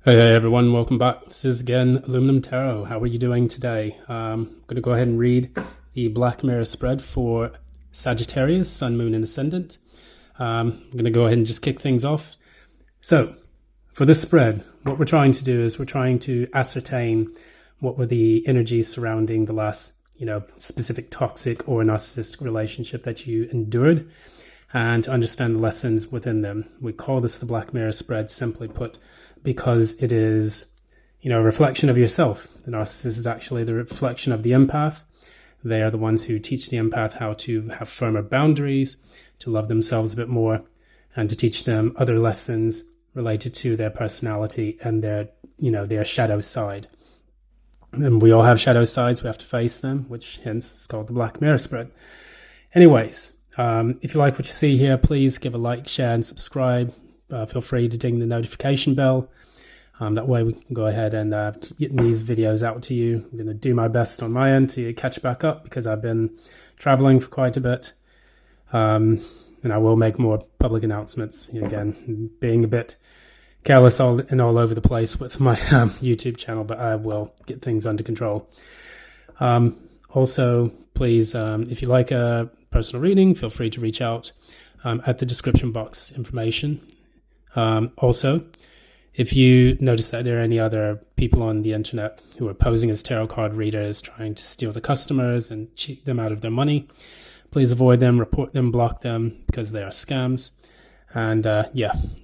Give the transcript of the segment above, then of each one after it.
Hey everyone, welcome back. This is again Aluminum Tarot. How are you doing today? I'm going to go ahead and read the Black Mirror spread for Sagittarius, Sun, Moon, and Ascendant. I'm going to go ahead and just kick things off. So, for this spread, what we're trying to do is we're trying to ascertain what were the energies surrounding the last, specific toxic or narcissistic relationship that you endured, and to understand the lessons within them. We call this the Black Mirror spread, simply put, because it is, a reflection of yourself. The narcissist is actually the reflection of the empath. They are the ones who teach the empath how to have firmer boundaries, to love themselves a bit more, and to teach them other lessons related to their personality and their shadow side. And we all have shadow sides. We have to face them, which hence is called the Black Mirror spread. Anyways, if you like what you see here, please give a like, share, and subscribe. Feel free to ding the notification bell. That way we can go ahead and keep getting these videos out to you. I'm going to do my best on my end to catch back up because I've been traveling for quite a bit. And I will make more public announcements. Again, being a bit careless all over the place with my YouTube channel, but I will get things under control. Also, please, if you like a personal reading, feel free to reach out at the description box information. Also, if you notice that there are any other people on the internet who are posing as tarot card readers, trying to steal the customers and cheat them out of their money, please avoid them, report them, block them, because they are scams. And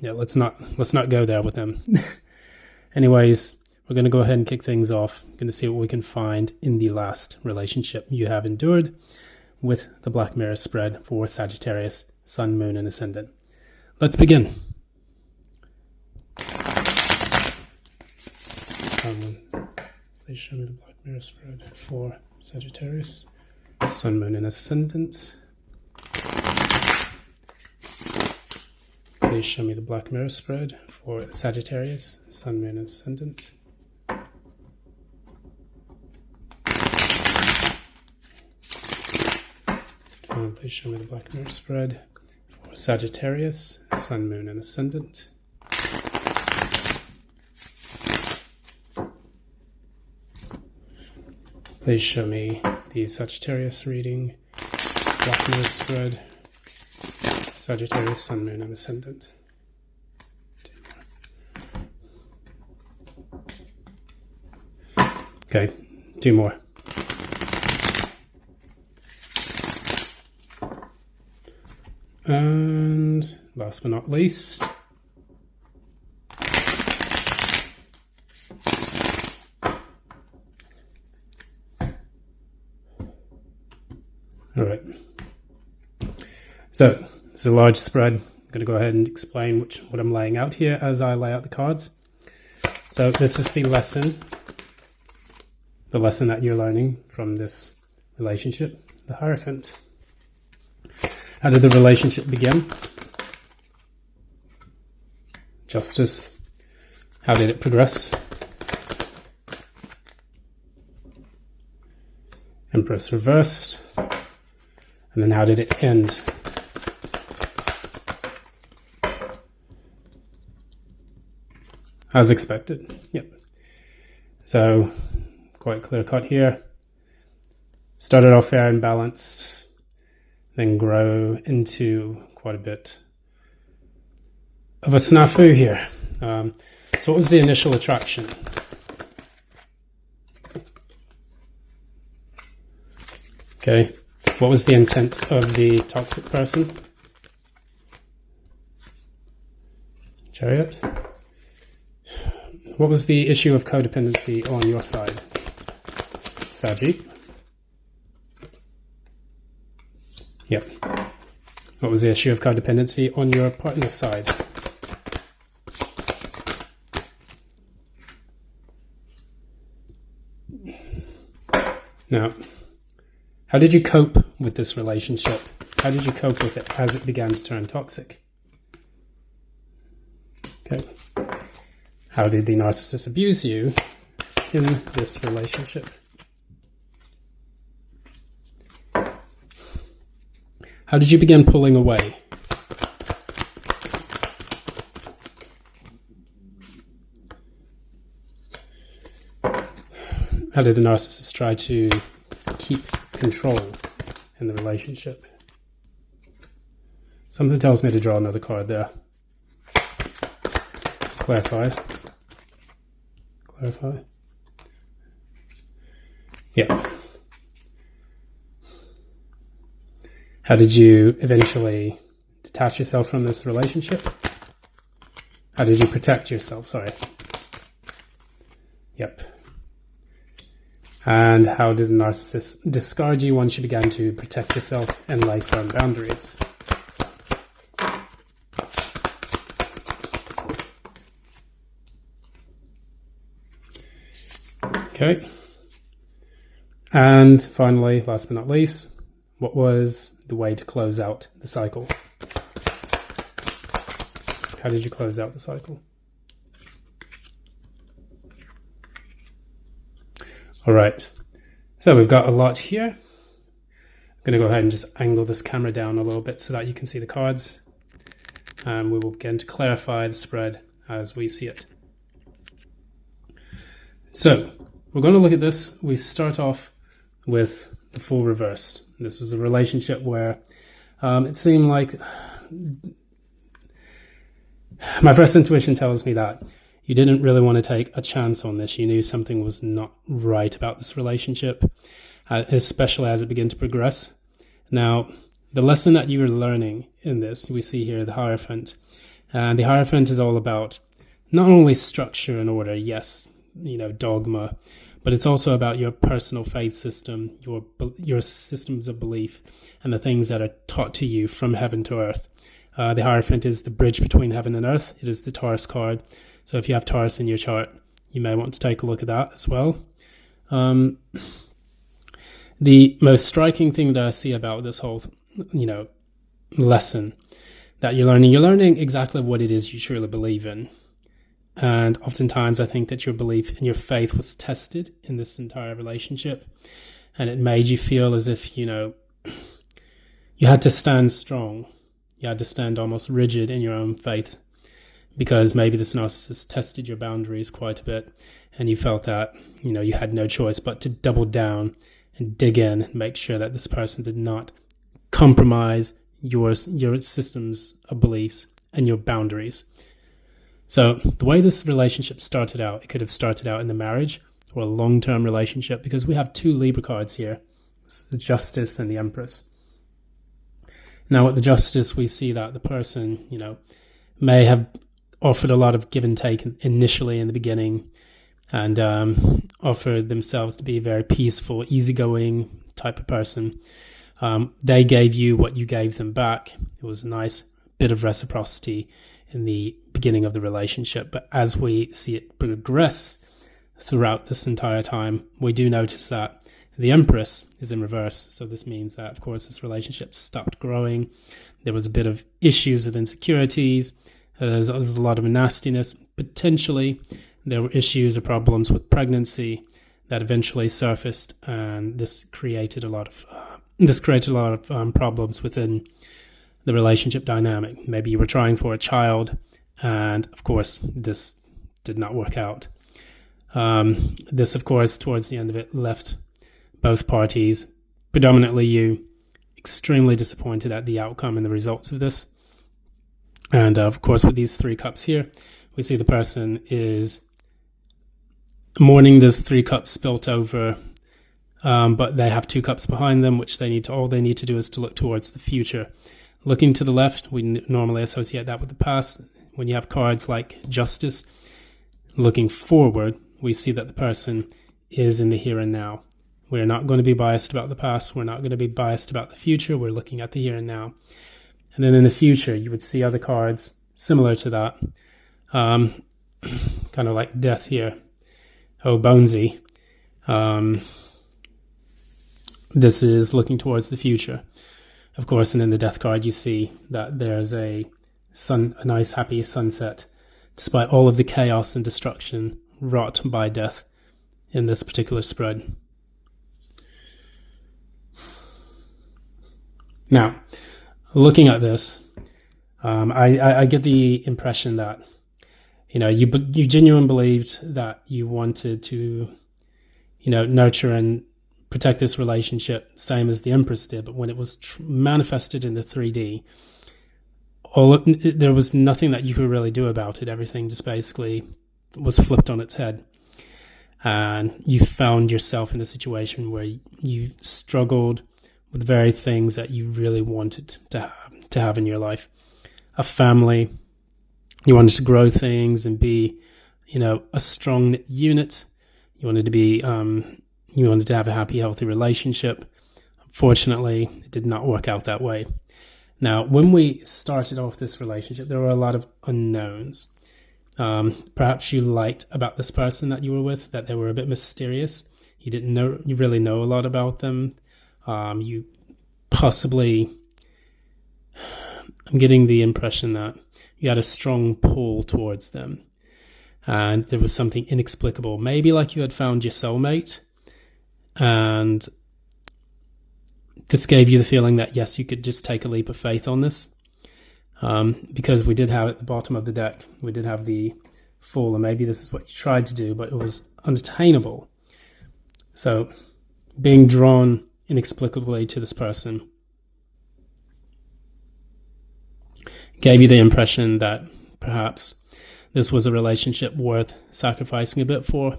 let's not go there with them. Anyways, we're going to go ahead and kick things off. We're going to see what we can find in the last relationship you have endured with the Black Mirror spread for Sagittarius, Sun, Moon, and Ascendant. Let's begin. Please show me the Black Mirror spread for Sagittarius, Sun, Moon, and Ascendant. Please show me the Black Mirror spread for Sagittarius, Sun, Moon, and Ascendant. Please show me the Black Mirror spread for Sagittarius, Sun, Moon, and Ascendant. Please show me the Sagittarius reading, Black Mirror spread, Sagittarius, Sun, Moon, and Ascendant. Okay, two more. And last but not least, all right. So it's a large spread. I'm going to go ahead and explain what I'm laying out here as I lay out the cards. So this is the lesson that you're learning from this relationship, the Hierophant. How did the relationship begin? Justice. How did it progress? Empress reversed. And then how did it end? As expected. Yep. So, quite clear cut here. Started off fair and balanced, then grow into quite a bit of a snafu here. So what was the initial attraction? Okay. What was the intent of the toxic person? Chariot. What was the issue of codependency on your side? Saggy. Yep. What was the issue of codependency on your partner's side? Now, how did you cope with this relationship? How did you cope with it as it began to turn toxic? Okay. How did the narcissist abuse you in this relationship? How did you begin pulling away? How did the narcissist try to keep control in the relationship? Something tells me to draw another card there. Clarify. Clarify. Yeah. How did you eventually detach yourself from this relationship? How did you protect yourself? Sorry. Yep. And how did the narcissist discard you once you began to protect yourself and lay firm boundaries? Okay. And finally, last but not least, what was the way to close out the cycle? How did you close out the cycle? All right, so we've got a lot here. I'm going to go ahead and just angle this camera down a little bit so that you can see the cards. And we will begin to clarify the spread as we see it. So we're going to look at this. We start off with the Fool reversed. This was a relationship where it seemed like my first intuition tells me that you didn't really want to take a chance on this. You knew something was not right about this relationship, especially as it began to progress. Now, the lesson that you were learning in this, we see here the Hierophant. And the Hierophant is all about not only structure and order, yes, dogma, but it's also about your personal faith system, your systems of belief, and the things that are taught to you from heaven to earth. The Hierophant is the bridge between heaven and earth. It is the Taurus card. So if you have Taurus in your chart, you may want to take a look at that as well. The most striking thing that I see about this whole, lesson that you're learning exactly what it is you truly believe in. And oftentimes I think that your belief and your faith was tested in this entire relationship. And it made you feel as if, you had to stand strong. You had to stand almost rigid in your own faith, because maybe this narcissist tested your boundaries quite a bit, and you felt that, you had no choice but to double down and dig in and make sure that this person did not compromise your systems of beliefs and your boundaries. So the way this relationship started out, it could have started out in the marriage or a long-term relationship, because we have two Libra cards here. This is the Justice and the Empress. Now with the Justice, we see that the person, may have offered a lot of give and take initially in the beginning, and offered themselves to be a very peaceful, easygoing type of person. They gave you what you gave them back. It was a nice bit of reciprocity in the beginning of the relationship. But as we see it progress throughout this entire time, we do notice that the Empress is in reverse. So this means that, of course, this relationship stopped growing. There was a bit of issues with insecurities. There's a lot of nastiness. Potentially, there were issues or problems with pregnancy that eventually surfaced, and this created a lot of problems within the relationship dynamic. Maybe you were trying for a child, and of course, this did not work out. This, of course, towards the end of it, left both parties, predominantly you, extremely disappointed at the outcome and the results of this. And of course, with these three cups here, we see the person is mourning the 3 cups spilt over, but they have 2 cups behind them, which all they need to do is to look towards the future. Looking to the left, we normally associate that with the past. When you have cards like Justice, looking forward, we see that the person is in the here and now. We're not going to be biased about the past. We're not going to be biased about the future. We're looking at the here and now. And then in the future, you would see other cards similar to that, kind of like Death here. Oh, Bonesy. This is looking towards the future, of course. And in the Death card, you see that there's a nice, happy sunset, despite all of the chaos and destruction wrought by death in this particular spread. Now, looking at this, I get the impression that, you genuinely believed that you wanted to nurture and protect this relationship, same as the Empress did. But when it was manifested in the 3D, there was nothing that you could really do about it. Everything just basically was flipped on its head. And you found yourself in a situation where you struggled with the very things that you really wanted to have in your life. A family, you wanted to grow things and be, a strong unit. You wanted to have a happy, healthy relationship. Unfortunately, it did not work out that way. Now, when we started off this relationship, there were a lot of unknowns. Perhaps you liked about this person that you were with that they were a bit mysterious. You really know a lot about them. You possibly, I'm getting the impression that you had a strong pull towards them. And there was something inexplicable. Maybe like you had found your soulmate. And this gave you the feeling that, yes, you could just take a leap of faith on this. Because we did have at the bottom of the deck, we did have the Fool, and maybe this is what you tried to do, but it was unattainable. So being drawn inexplicably to this person gave you the impression that perhaps this was a relationship worth sacrificing a bit for.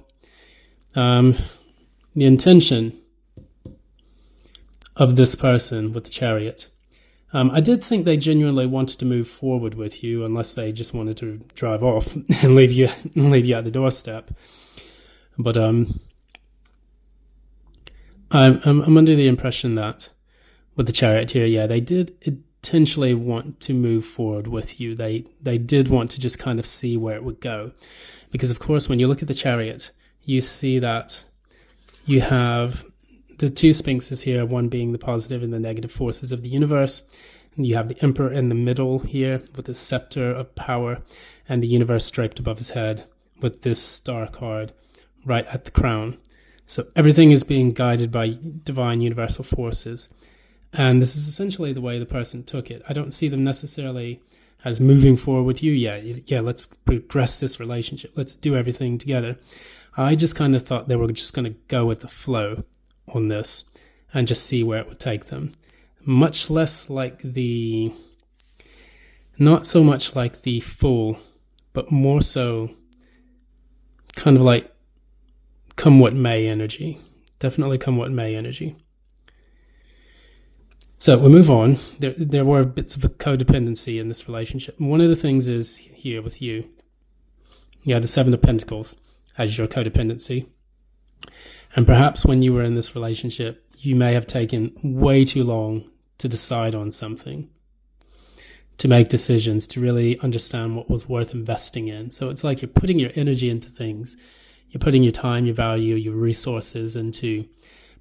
The intention of this person with the Chariot, I did think they genuinely wanted to move forward with you, unless they just wanted to drive off and leave you at the doorstep. But I'm under the impression that with the Chariot here, yeah, they did intentionally want to move forward with you. They did want to just kind of see where it would go, because of course, when you look at the Chariot, you see that you have the two sphinxes here, one being the positive and the negative forces of the universe. And you have the Emperor in the middle here with the scepter of power, and the universe draped above his head with this star card right at the crown. So everything is being guided by divine universal forces. And this is essentially the way the person took it. I don't see them necessarily as moving forward with you. Yeah, let's progress this relationship. Let's do everything together. I just kind of thought they were just going to go with the flow on this and just see where it would take them. Much less like not so much like the Fool, but more so kind of like come what may energy. Definitely come what may energy. So we move on. There were bits of a codependency in this relationship. And one of the things is here with you. The Seven of Pentacles as your codependency. And perhaps when you were in this relationship, you may have taken way too long to decide on something, to make decisions, to really understand what was worth investing in. So it's like you're putting your energy into things. You're putting your time, your value, your resources into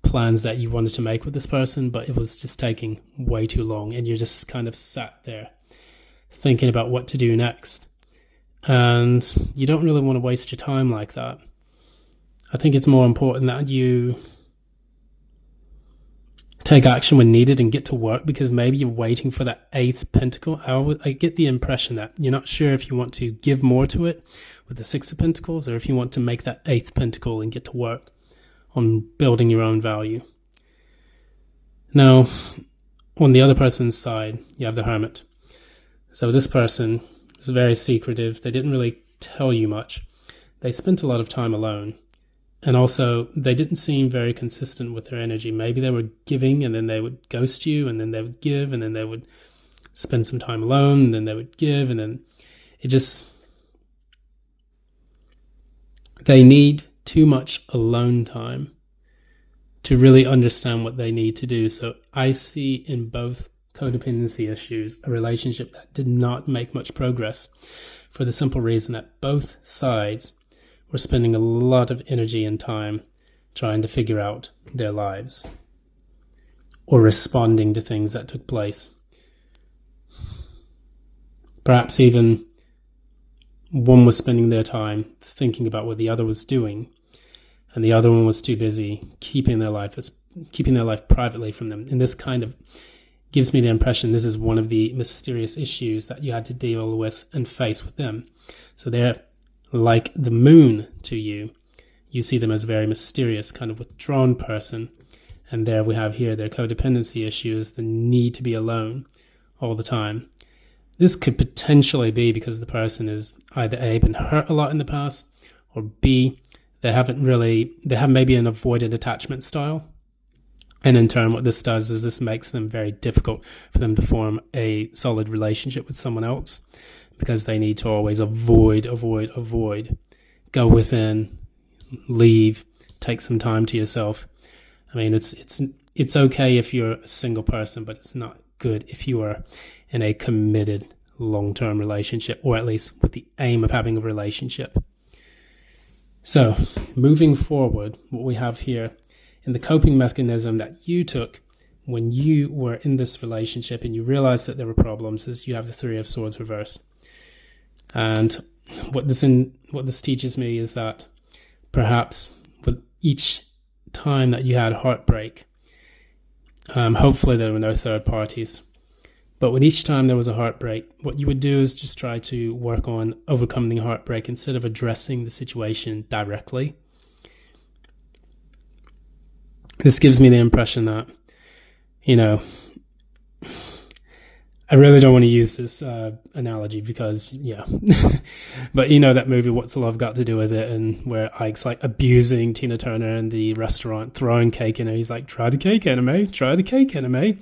plans that you wanted to make with this person, but it was just taking way too long. And you're just kind of sat there thinking about what to do next. And you don't really want to waste your time like that. I think it's more important that you take action when needed and get to work, because maybe you're waiting for that eighth pentacle. I get the impression that you're not sure if you want to give more to it with the Six of Pentacles, or if you want to make that eighth pentacle and get to work on building your own value. Now, on the other person's side, you have the Hermit. So this person was very secretive. They didn't really tell you much. They spent a lot of time alone. And also, they didn't seem very consistent with their energy. Maybe they were giving, and then they would ghost you, and then they would give, and then they would spend some time alone, and then they would give, and then it just... They need too much alone time to really understand what they need to do. So I see in both codependency issues a relationship that did not make much progress, for the simple reason that both sides were spending a lot of energy and time trying to figure out their lives or responding to things that took place. Perhaps even one was spending their time thinking about what the other was doing, and the other one was too busy keeping their life privately from them. And this kind of gives me the impression this is one of the mysterious issues that you had to deal with and face with them. So they're like the moon to you. you see them as a very mysterious, kind of withdrawn person. And there we have here their codependency issue is the need to be alone all the time. This could potentially be because the person is either A, been hurt a lot in the past, or B, they have maybe an avoidant attachment style. And in turn, what this does is this makes them very difficult for them to form a solid relationship with someone else, because they need to always avoid, go within, leave, take some time to yourself. I mean, it's okay if you're a single person, but it's not good if you are in a committed long-term relationship, or at least with the aim of having a relationship. So moving forward, what we have here in the coping mechanism that you took when you were in this relationship and you realized that there were problems is you have the Three of Swords reversed. And what this teaches me is that perhaps with each time that you had heartbreak, hopefully there were no third parties, but with each time there was a heartbreak, what you would do is just try to work on overcoming the heartbreak instead of addressing the situation directly. This gives me the impression that, I really don't want to use this analogy because, but that movie, What's Love Got to Do with It? And where Ike's like abusing Tina Turner in the restaurant, throwing cake in her. He's like, try the cake, anime, try the cake, anime.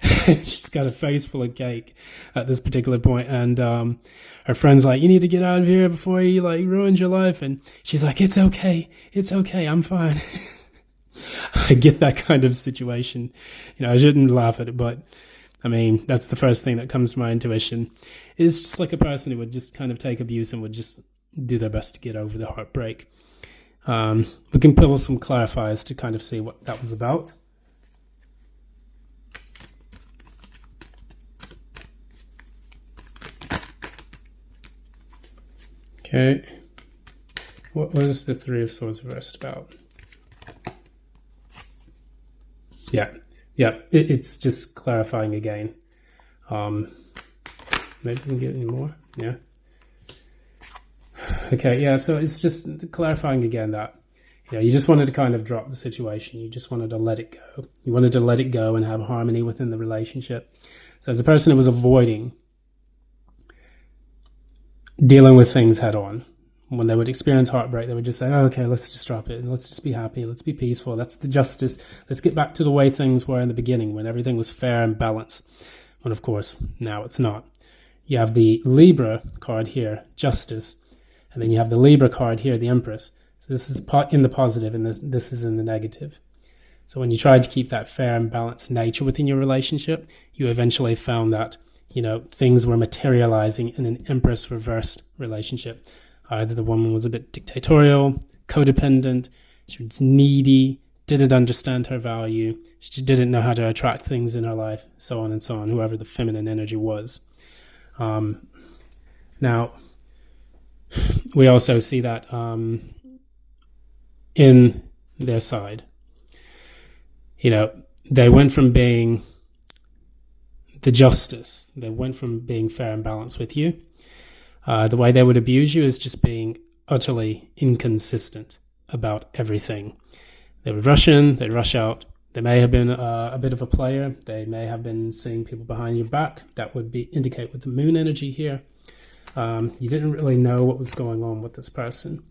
She's got a face full of cake at this particular point. And her friend's like, you need to get out of here before he like ruins your life. And she's like, it's okay, I'm fine. I get that kind of situation. I shouldn't laugh at it, but I mean, that's the first thing that comes to my intuition. It's just like a person who would just kind of take abuse and would just do their best to get over the heartbreak. We can pull some clarifiers to kind of see what that was about. Okay. What was the Three of Swords reversed about? Yeah, it's just clarifying again. Maybe we can get any more. Yeah. Okay, yeah, so it's just clarifying again that, you just wanted to kind of drop the situation. You just wanted to let it go. You wanted to let it go and have harmony within the relationship. So as a person who was avoiding dealing with things head on, when they would experience heartbreak, they would just say, oh, okay, let's just drop it and let's just be happy. Let's be peaceful. That's the justice. Let's get back to the way things were in the beginning when everything was fair and balanced. When, of course, now it's not. You have the Libra card here, Justice. And then you have the Libra card here, the Empress. So this is in the positive and this is in the negative. So when you tried to keep that fair and balanced nature within your relationship, you eventually found that, things were materializing in an Empress reversed relationship. Either the woman was a bit dictatorial, codependent, she was needy, didn't understand her value, she didn't know how to attract things in her life, so on and so on, whoever the feminine energy was. Now, we also see that in their side. They went from being the justice, they went from being fair and balanced with you. The way they would abuse you is just being utterly inconsistent about everything. They would rush in, they'd rush out. They may have been a bit of a player. They may have been seeing people behind your back. That would indicate with the moon energy here. You didn't really know what was going on with this person.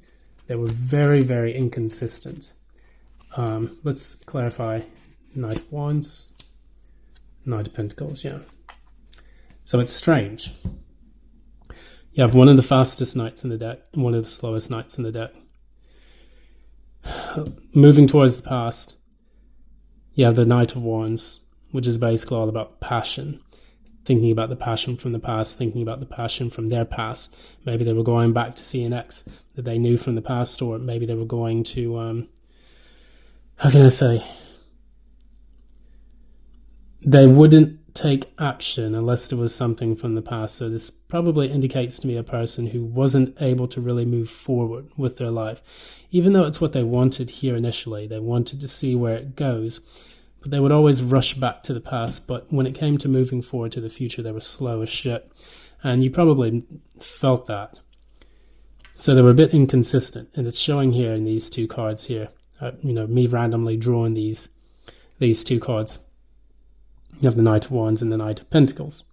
They were very, very inconsistent. Let's clarify. Knight of Wands, Knight of Pentacles, yeah. So it's strange. You have one of the fastest knights in the deck and one of the slowest knights in the deck. Moving towards the past, you have the Knight of Wands, which is basically all about passion. Thinking about the passion from the past, thinking about the passion from their past. Maybe they were going back to see an ex that they knew from the past, or maybe they were going to, how can I say? They wouldn't take action unless there was something from the past. So this probably indicates to me a person who wasn't able to really move forward with their life. Even though it's what they wanted here initially, they wanted to see where it goes, but they would always rush back to the past. But when it came to moving forward to the future, they were slow as shit. And you probably felt that. So they were a bit inconsistent, and it's showing here in these two cards here. Me randomly drawing these two cards. You have the Knight of Wands and the Knight of Pentacles.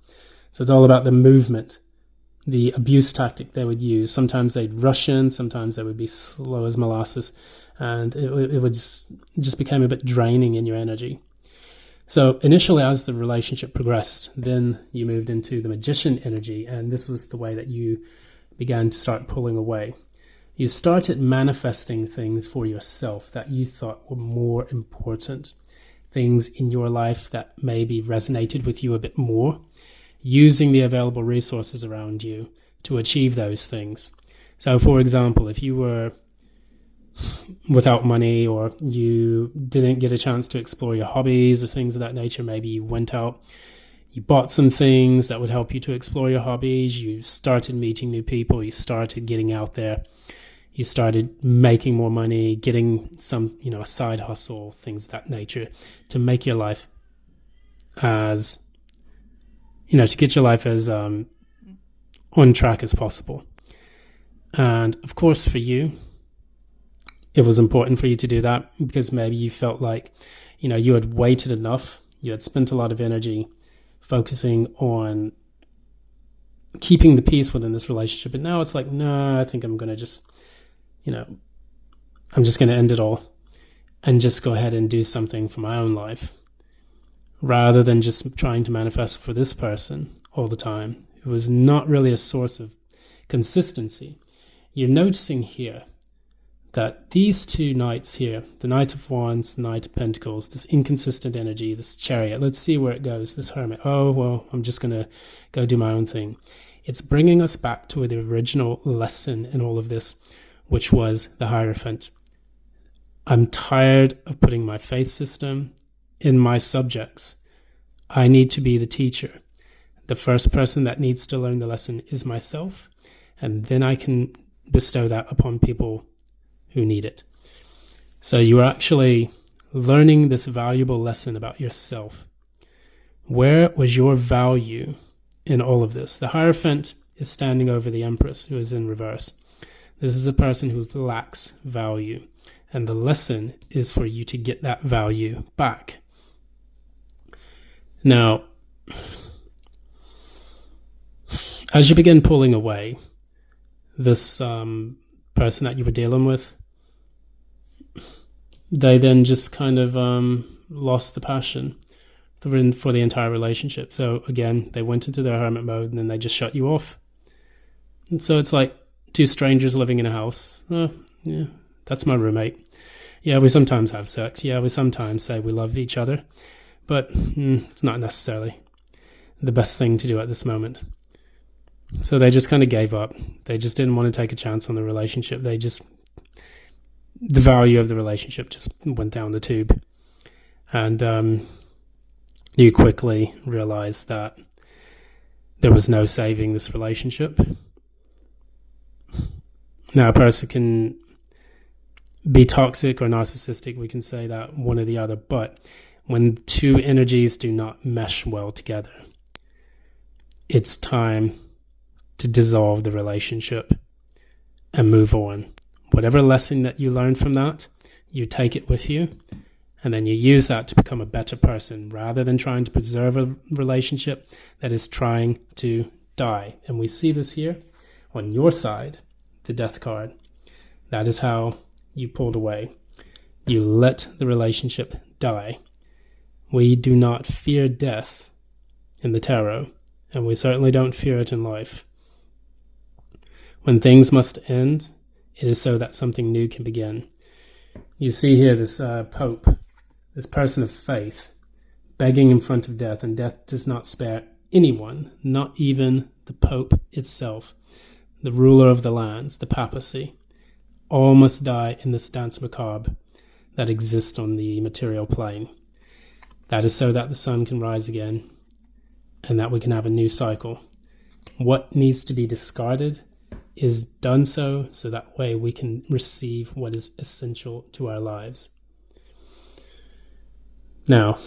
So it's all about the movement, the abuse tactic they would use. Sometimes they'd rush in, sometimes they would be slow as molasses, and it would just became a bit draining in your energy. So initially, as the relationship progressed, then you moved into the Magician energy, and this was the way that you began to start pulling away. You started manifesting things for yourself that you thought were more important, things in your life that maybe resonated with you a bit more, using the available resources around you to achieve those things. So, for example, if you were without money, or you didn't get a chance to explore your hobbies or things of that nature, maybe you went out, you bought some things that would help you to explore your hobbies, you started meeting new people, you started getting out there, you started making more money, getting some, a side hustle, things of that nature, to make your life as, to get your life as on track as possible. And of course, for you, it was important for you to do that because maybe you felt like, you had waited enough, you had spent a lot of energy focusing on keeping the peace within this relationship. And now it's like, no, I think I'm going to just, I'm just going to end it all and just go ahead and do something for my own life rather than just trying to manifest for this person all the time. It was not really a source of consistency. You're noticing here that these two knights here, the Knight of Wands, the Knight of Pentacles, this inconsistent energy, this Chariot, let's see where it goes, this Hermit, oh, well, I'm just going to go do my own thing. It's bringing us back to the original lesson in all of this, which was the Hierophant. I'm tired of putting my faith system in my subjects. I need to be the teacher. The first person that needs to learn the lesson is myself, and then I can bestow that upon people who need it. So you are actually learning this valuable lesson about yourself. Where was your value in all of this? The Hierophant is standing over the Empress, who is in reverse. This is a person who lacks value, and the lesson is for you to get that value back. Now, as you begin pulling away, this person that you were dealing with, they then just kind of lost the passion for the entire relationship. So again, they went into their hermit mode and then they just shut you off. And so it's like two strangers living in a house. Oh, yeah, that's my roommate. Yeah, we sometimes have sex. Yeah, we sometimes say we love each other. But it's not necessarily the best thing to do at this moment. So they just kind of gave up. They just didn't want to take a chance on the relationship. The value of the relationship just went down the tube. And you quickly realized that there was no saving this relationship. Now, a person can be toxic or narcissistic. We can say that one or the other. But when two energies do not mesh well together, it's time to dissolve the relationship and move on. Whatever lesson that you learned from that, you take it with you, and then you use that to become a better person rather than trying to preserve a relationship that is trying to die. And we see this here on your side, the Death card. That is how you pulled away. You let the relationship die. We do not fear death in the tarot, and we certainly don't fear it in life. When things must end, it is so that something new can begin. You see here this Pope, this person of faith, begging in front of death, and death does not spare anyone, not even the Pope itself, the ruler of the lands, the papacy. All must die in this dance macabre that exists on the material plane. That is so that the sun can rise again and that we can have a new cycle. What needs to be discarded is done so that way we can receive what is essential to our lives. Now,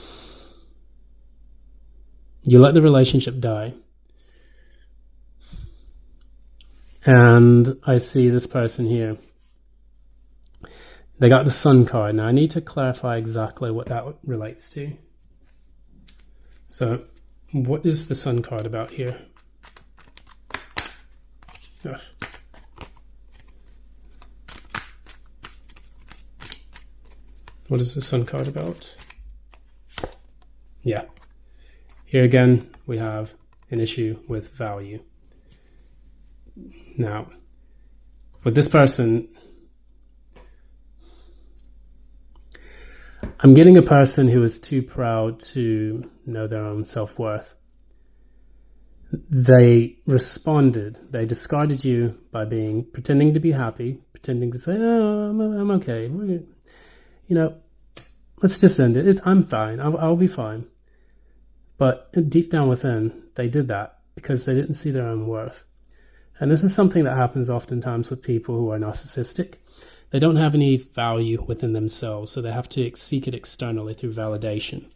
you let the relationship die. And I see this person here. They got the Sun card. Now I need to clarify exactly what that relates to. So what is the Sun card about here? Ugh. What is the Sun card about? Yeah. Here again, we have an issue with value. Now, with this person, I'm getting a person who is too proud to know their own self-worth. They responded. They discarded you by pretending to be happy, pretending to say, "Oh, I'm okay. Let's just end it. I'm fine. I'll be fine." But deep down within, they did that because they didn't see their own worth. And this is something that happens oftentimes with people who are narcissistic. They don't have any value within themselves, so they have to seek it externally through validation.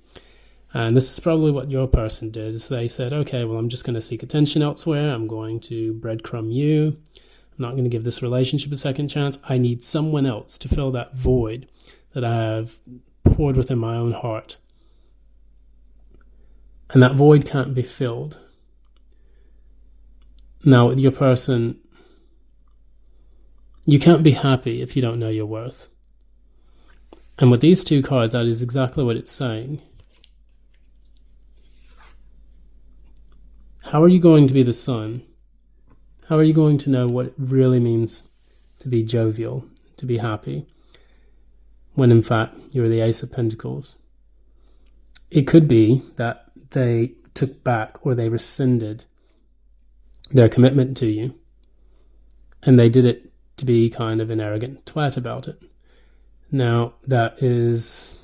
And this is probably what your person did. Is they said, okay, well, I'm just going to seek attention elsewhere. I'm going to breadcrumb you. I'm not going to give this relationship a second chance. I need someone else to fill that void that I have poured within my own heart. And that void can't be filled. Now, with your person, you can't be happy if you don't know your worth. And with these two cards, that is exactly what it's saying. How are you going to be the sun? How are you going to know what it really means to be jovial, to be happy, when in fact you're the Ace of Pentacles? It could be that they took back or they rescinded their commitment to you, and they did it to be kind of an arrogant twat about it. Now, that is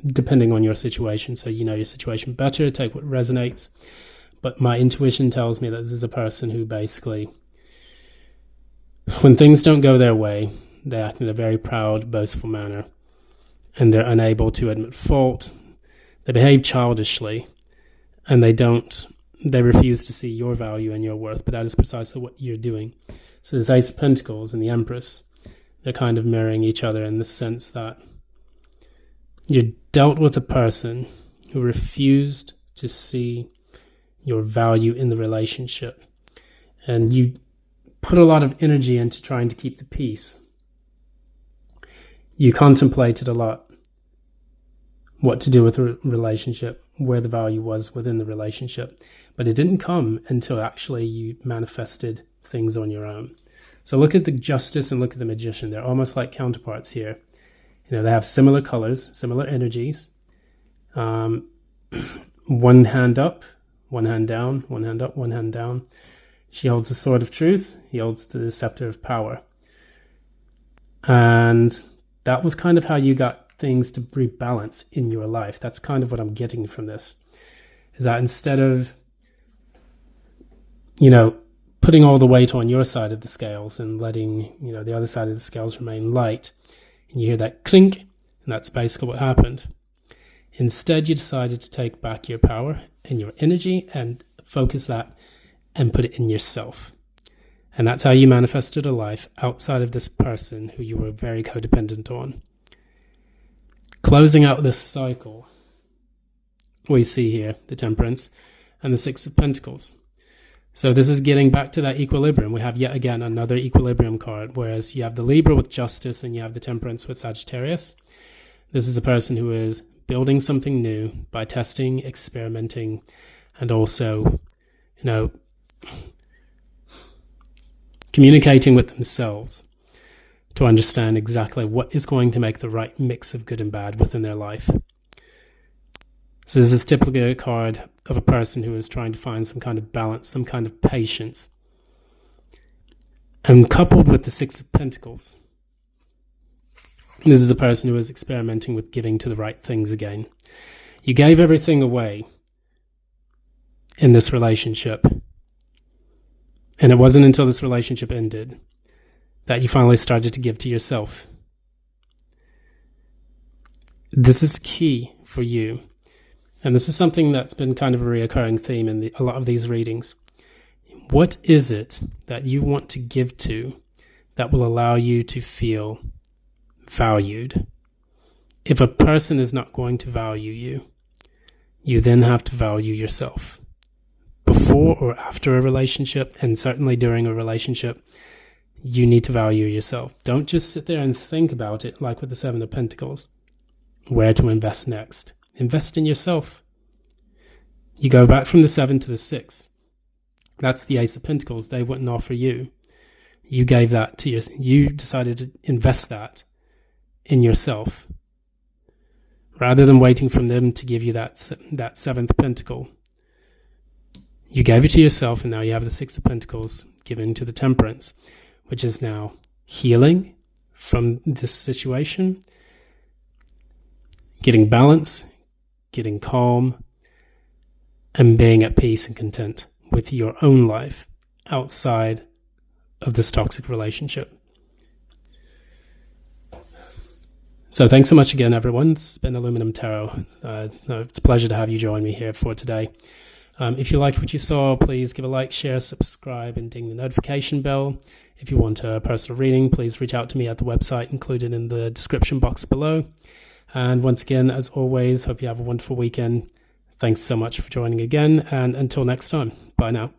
depending on your situation, so you know your situation better, take what resonates. But my intuition tells me that this is a person who basically, when things don't go their way, they act in a very proud, boastful manner, and they're unable to admit fault. They behave childishly, and they refuse to see your value and your worth, but that is precisely what you're doing. So this Ace of Pentacles and the Empress, they're kind of mirroring each other in the sense that you dealt with a person who refused to see your value in the relationship, and you put a lot of energy into trying to keep the peace. You contemplated a lot what to do with a relationship, where the value was within the relationship, but it didn't come until actually you manifested things on your own. So look at the Justice and look at the Magician. They're almost like counterparts here. They have similar colors, similar energies. One hand up, one hand down, one hand up, one hand down. She holds the sword of truth. He holds the scepter of power. And that was kind of how you got things to rebalance in your life. That's kind of what I'm getting from this, is that instead of, putting all the weight on your side of the scales and letting, the other side of the scales remain light, and you hear that clink, and that's basically what happened. Instead, you decided to take back your power and your energy and focus that and put it in yourself. And that's how you manifested a life outside of this person who you were very codependent on. Closing out this cycle, we see here the Temperance and the Six of Pentacles. So this is getting back to that equilibrium. We have yet again another equilibrium card, whereas you have the Libra with Justice and you have the Temperance with Sagittarius. This is a person who is building something new by testing, experimenting, and also, communicating with themselves to understand exactly what is going to make the right mix of good and bad within their life. So this is typically a card of a person who is trying to find some kind of balance, some kind of patience. And coupled with the Six of Pentacles, this is a person who is experimenting with giving to the right things again. You gave everything away in this relationship. And it wasn't until this relationship ended that you finally started to give to yourself. This is key for you. And this is something that's been kind of a reoccurring theme in a lot of these readings. What is it that you want to give to that will allow you to feel valued? If a person is not going to value you, you then have to value yourself. Before or after a relationship, and certainly during a relationship, you need to value yourself. Don't just sit there and think about it like with the Seven of Pentacles, where to invest next. Invest in yourself. You go back from the 7 to the 6. That's the Ace of Pentacles. They wouldn't offer you. You gave that to you decided to invest that in yourself. Rather than waiting for them to give you that 7th Pentacle. You gave it to yourself, and now you have the 6 of Pentacles given to the Temperance, which is now healing from this situation, getting balance, getting calm, and being at peace and content with your own life outside of this toxic relationship. So thanks so much again, everyone. It's been Aluminum Tarot. It's a pleasure to have you join me here for today. If you liked what you saw, please give a like, share, subscribe, and ding the notification bell. If you want a personal reading, please reach out to me at the website included in the description box below. And once again, as always, hope you have a wonderful weekend. Thanks so much for joining again, and until next time, bye now.